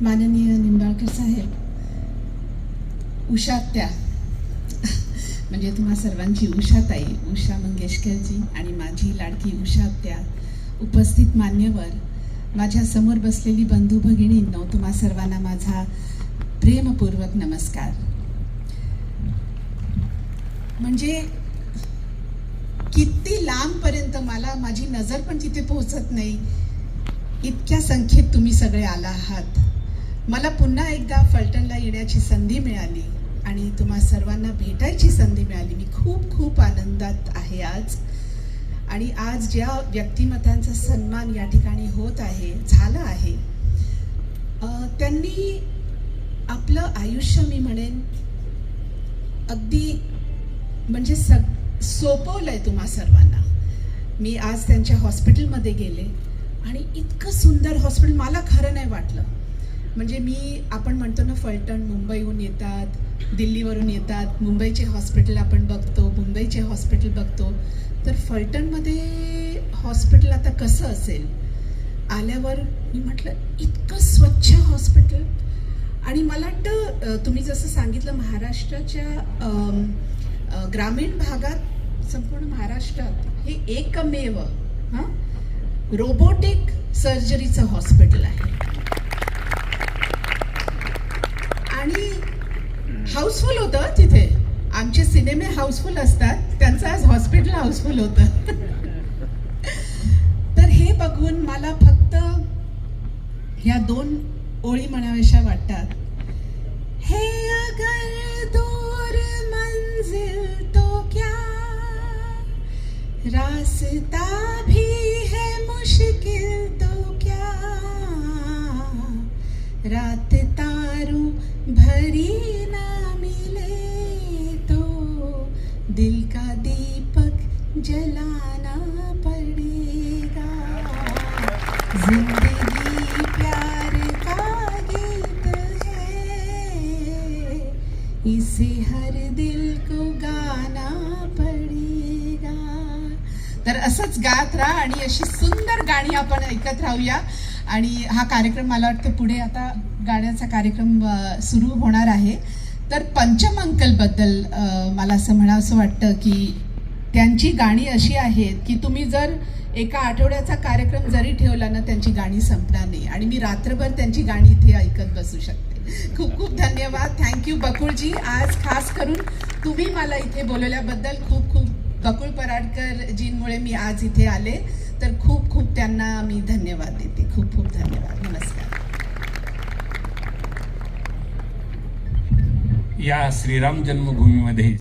माननीय निंबाळकर साहेब, उषात्या म्हणजे तुम्हा सर्वांची उषाताई, उषा मंगेशकरजी आणि माझी लाडकी उषात्या, उपस्थित मान्यवर, माझ्या समोर बसलेली बंधू भगिनींनो, तुम्हा सर्वांना माझा प्रेमपूर्वक नमस्कार. म्हणजे किती लांबपर्यंत मला माझी नजर पण तिथे पोहोचत नाही, इतक्या संख्येत तुम्ही सगळे आला आहात. मला पुन्हा एकदा फलटणला येण्याची संधी मिळाली आणि तुम्हा सर्वांना भेटायची संधी मिळाली. मी खूप खूप आनंदात आहे आज. आणि आज ज्या व्यक्तिमत्वांचा सन्मान या ठिकाणी होत आहे, झाला आहे, त्यांनी आपलं आयुष्य, मी म्हणेन, अगदी म्हणजे सोपवलंय तुम्हा सर्वांना. मी आज त्यांच्या हॉस्पिटलमध्ये गेले आणि इतकं सुंदर हॉस्पिटल मला खरं नाही वाटलं. म्हणजे आपण म्हणतो ना, फलटण मुंबईहून येतात, दिल्लीवरून येतात, मुंबईचे हॉस्पिटल आपण बघतो, मुंबईचे हॉस्पिटल बघतो, तर फलटणमध्ये हॉस्पिटल आता कसं असेल. आल्यावर मी म्हटलं, इतकं स्वच्छ हॉस्पिटल. आणि मला वाटतं तुम्ही जसं सांगितलं, महाराष्ट्राच्या ग्रामीण भागात, संपूर्ण महाराष्ट्रात हे एकमेव रोबोटिक सर्जरीचं हॉस्पिटल आहे. आणि हाऊसफुल होतं तिथे. आमचे सिनेमे हाऊसफुल असतात, त्यांचं आज हॉस्पिटल हाऊसफुल होतं. तर हे बघून मला फक्त ह्या 2 ओळी म्हणाव्याशा वाटतात. हे अगर दूर मंजिल तो क्या, रास्ता भी है मुश्किल तो क्या, रात तारों भरी ना मिले तो दिल का दीपक जलाना पड़ेगा. जिंदगी प्यार का गीत है, इसे हर दिल को गाना पड़ेगा. तर असंच गात राहा आणि अशी सुंदर गाणी आपण ऐकत राहूया. आणि हा कार्यक्रम, मला वाटतं पुढे आता गाण्याचा कार्यक्रम सुरू होणार आहे. तर पंचम अंकलबद्दल मला असं म्हणावंसं वाटतं की त्यांची गाणी अशी आहेत की तुम्ही जर एका आठवड्याचा कार्यक्रम जरी ठेवला ना, त्यांची गाणी संपणार नाही. आणि मी रात्रभर त्यांची गाणी इथे ऐकत बसू शकते. खूप खूप धन्यवाद. थँक्यू बकुळजी. आज खास करून तुम्ही मला इथे बोलवल्याबद्दल खूप खूप, बकुळ पराडकर जींमुळे मी आज इथे आले, तर खूप खूप त्यांना मी धन्यवाद देते. खूप खूप धन्यवाद. नमस्कार. या श्रीराम जन्मभूमीमध्ये